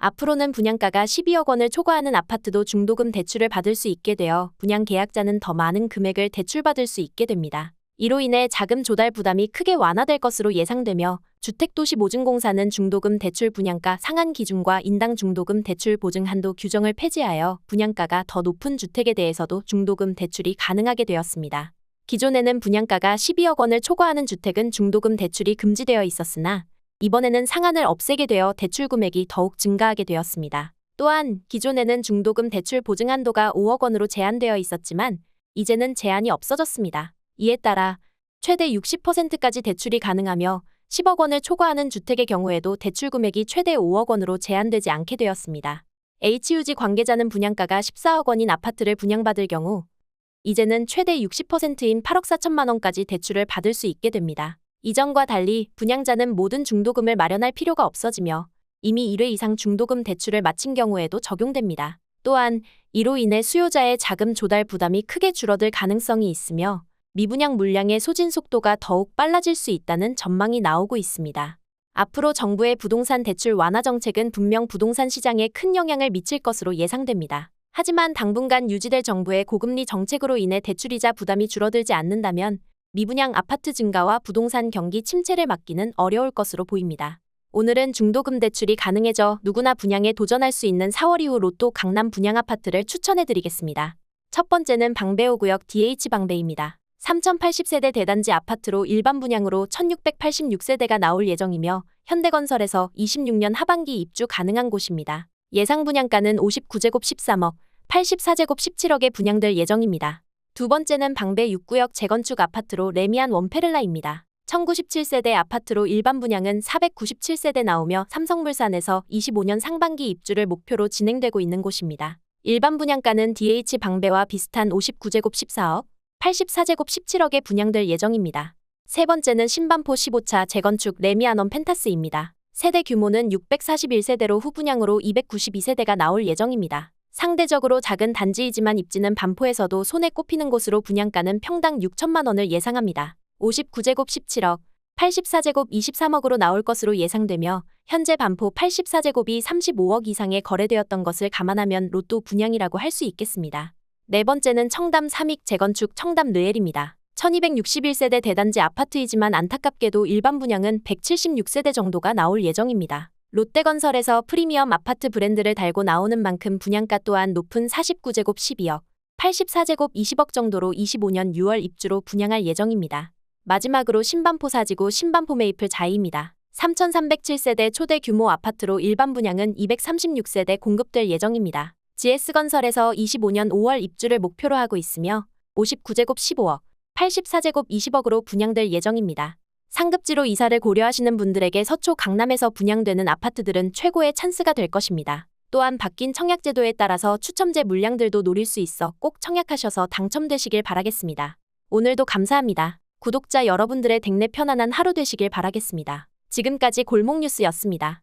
앞으로는 분양가가 12억 원을 초과하는 아파트도 중도금 대출을 받을 수 있게 되어 분양 계약자는 더 많은 금액을 대출받을 수 있게 됩니다. 이로 인해 자금 조달 부담이 크게 완화될 것으로 예상되며 주택도시보증공사는 중도금 대출 분양가 상한 기준과 인당 중도금 대출 보증 한도 규정을 폐지하여 분양가가 더 높은 주택에 대해서도 중도금 대출이 가능하게 되었습니다. 기존에는 분양가가 12억 원을 초과하는 주택은 중도금 대출이 금지되어 있었으나 이번에는 상한을 없애게 되어 대출 금액이 더욱 증가하게 되었습니다. 또한 기존에는 중도금 대출 보증 한도가 5억 원으로 제한되어 있었지만 이제는 제한이 없어졌습니다. 이에 따라 최대 60%까지 대출이 가능하며 10억 원을 초과하는 주택의 경우에도 대출 금액이 최대 5억 원으로 제한되지 않게 되었습니다. HUG 관계자는 분양가가 14억 원인 아파트를 분양받을 경우 이제는 최대 60%인 8억 4천만 원까지 대출을 받을 수 있게 됩니다. 이전과 달리 분양자는 모든 중도금을 마련할 필요가 없어지며 이미 1회 이상 중도금 대출을 마친 경우에도 적용됩니다. 또한 이로 인해 수요자의 자금 조달 부담이 크게 줄어들 가능성이 있으며 미분양 물량의 소진 속도가 더욱 빨라질 수 있다는 전망이 나오고 있습니다. 앞으로 정부의 부동산 대출 완화 정책은 분명 부동산 시장에 큰 영향을 미칠 것으로 예상됩니다. 하지만 당분간 유지될 정부의 고금리 정책으로 인해 대출이자 부담이 줄어들지 않는다면 미분양 아파트 증가와 부동산 경기 침체를 막기는 어려울 것으로 보입니다. 오늘은 중도금 대출이 가능해져 누구나 분양에 도전할 수 있는 4월 이후 로또 강남 분양 아파트를 추천해드리겠습니다. 첫 번째는 방배호구역 DH방배입니다. 3080세대 대단지 아파트로 일반 분양으로 1686세대가 나올 예정이며 현대건설에서 26년 하반기 입주 가능한 곳입니다. 예상 분양가는 59제곱 13억, 84제곱 17억에 분양될 예정입니다. 두 번째는 방배 6구역 재건축 아파트로 레미안 원페를라입니다. 1097세대 아파트로 일반 분양은 497세대 나오며 삼성물산에서 25년 상반기 입주를 목표로 진행되고 있는 곳입니다. 일반 분양가는 DH 방배와 비슷한 59제곱 14억, 84제곱 17억에 분양될 예정입니다. 세 번째는 신반포 15차 재건축 레미안원 펜타스입니다. 세대 규모는 641세대로 후분양으로 292세대가 나올 예정입니다. 상대적으로 작은 단지이지만 입지는 반포에서도 손에 꼽히는 곳으로 분양가는 평당 6천만 원을 예상합니다. 59제곱 17억, 84제곱 23억으로 나올 것으로 예상되며 현재 반포 84제곱이 35억 이상에 거래되었던 것을 감안하면 로또 분양이라고 할 수 있겠습니다. 네 번째는 청담 삼익 재건축 청담 르엘입니다. 1261세대 대단지 아파트이지만 안타깝게도 일반 분양은 176세대 정도가 나올 예정입니다. 롯데건설에서 프리미엄 아파트 브랜드를 달고 나오는 만큼 분양가 또한 높은 49제곱 12억, 84제곱 20억 정도로 25년 6월 입주로 분양할 예정입니다. 마지막으로 신반포 사지구 신반포 메이플 자이입니다. 3307세대 초대 규모 아파트로 일반 분양은 236세대 공급될 예정입니다. GS건설에서 25년 5월 입주를 목표로 하고 있으며 59제곱 15억, 84제곱 20억으로 분양될 예정입니다. 상급지로 이사를 고려하시는 분들에게 서초 강남에서 분양되는 아파트들은 최고의 찬스가 될 것입니다. 또한 바뀐 청약제도에 따라서 추첨제 물량들도 노릴 수 있어 꼭 청약하셔서 당첨되시길 바라겠습니다. 오늘도 감사합니다. 구독자 여러분들의 댁내 편안한 하루 되시길 바라겠습니다. 지금까지 골목뉴스였습니다.